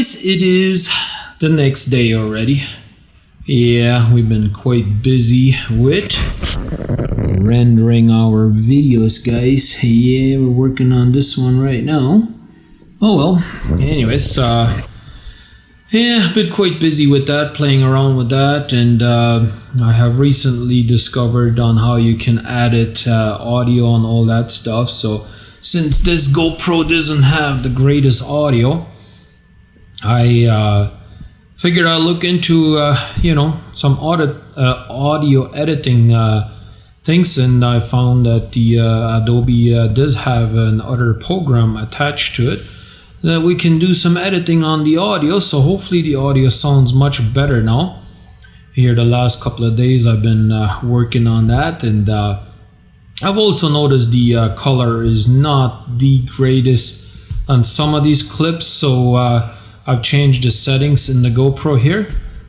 guys, it is the next day already. Yeah, we've been quite busy with rendering our videos, guys. Yeah, we're working on this one right now. Oh well, anyways, yeah, been quite busy with that, playing around with that, and I have recently discovered on how you can edit audio and all that stuff. So since this GoPro doesn't have the greatest audio, I figured I'll look into some audio editing things, and I found that the Adobe does have an other program attached to it that we can do some editing on the audio. So hopefully the audio sounds much better now. Here the last couple of days I've been working on that, and I've also noticed the color is not the greatest on some of these clips, so I've changed the settings in the GoPro here.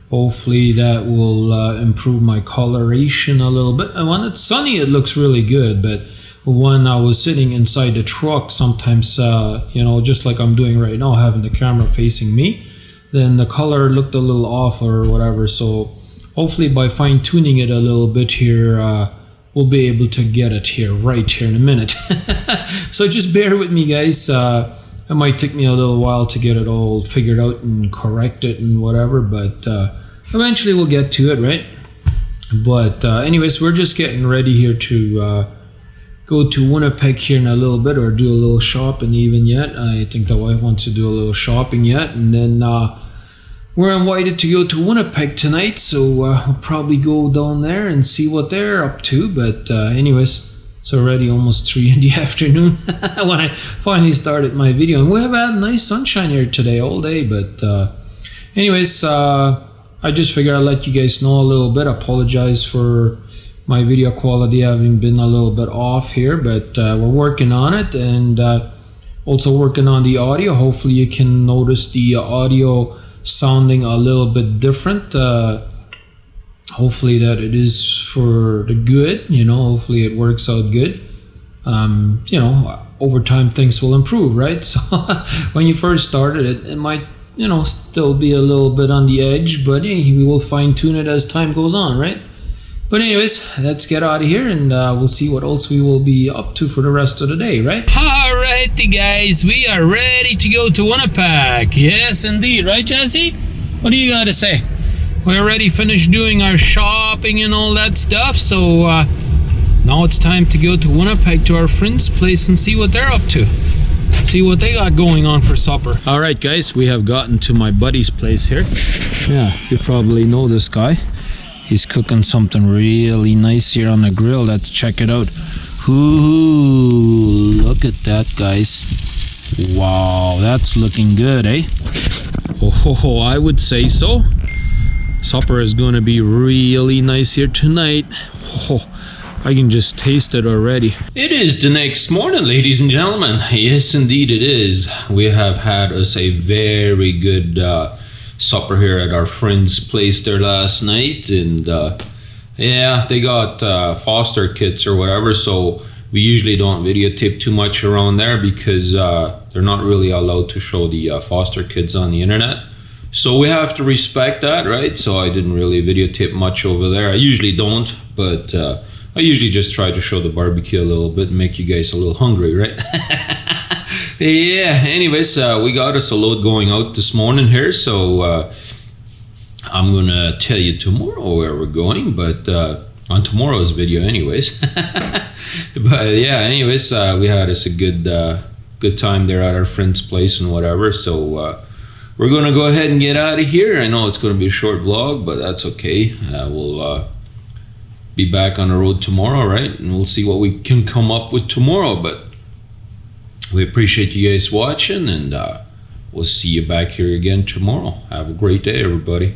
Hopefully that will improve my coloration a little bit. And when it's sunny it looks really good, but when I was sitting inside the truck, sometimes just like I'm doing right now, having the camera facing me, then the color looked a little off or whatever. So hopefully by fine-tuning it a little bit here, we'll be able to get it here right here in a minute. So just bear with me, guys. It might take me a little while to get it all figured out and correct it and whatever, but eventually we'll get to it, right? But anyways, we're just getting ready here to go to Winnipeg here in a little bit, or do a little shopping even yet. I think the wife wants to do a little shopping yet, and then we're invited to go to Winnipeg tonight, so we'll probably go down there and see what they're up to. But anyways, it's already almost 3 in the afternoon when I finally started my video, and we have had nice sunshine here today all day. But anyways, I just figured I'd let you guys know a little bit. Apologize for my video quality having been a little bit off here, but we're working on it, and also working on the audio. Hopefully you can notice the audio sounding a little bit different. Hopefully that it is for the good, hopefully it works out good. Over time things will improve, right? So when you first started it might still be a little bit on the edge, but hey, we will fine-tune it as time goes on, right? But anyways, let's get out of here, and we'll see what else we will be up to for the rest of the day, right? Alrighty, guys, we are ready to go to Winnipeg. Yes, indeed, right, Jesse? What do you got to say? We already finished doing our shopping and all that stuff, so now it's time to go to Winnipeg to our friend's place and see what they're up to. See what they got going on for supper. Alright, guys, we have gotten to my buddy's place here. Yeah, you probably know this guy. He's cooking something really nice here on the grill. Let's check it out. Ooh, look at that, guys. Wow, that's looking good, eh? Oh, I would say so. Supper is going to be really nice here tonight. Oh, I can just taste it already. It is the next morning, ladies and gentlemen. Yes, indeed it is. We have had us a very good supper here at our friend's place there last night, and yeah, they got foster kids or whatever, so we usually don't videotape too much around there because they're not really allowed to show the foster kids on the internet, so we have to respect that, right? So I didn't really videotape much over there. I usually don't, but I usually just try to show the barbecue a little bit and make you guys a little hungry, right? Yeah, anyways, we got us a load going out this morning here, so I'm gonna tell you tomorrow where we're going, but on tomorrow's video anyways. But yeah, anyways, we had us a good time there at our friend's place and whatever, so we're gonna go ahead and get out of here. I know it's gonna be a short vlog, but that's okay. We'll be back on the road tomorrow, right? And we'll see what we can come up with tomorrow, but we appreciate you guys watching, and we'll see you back here again tomorrow. Have a great day, everybody.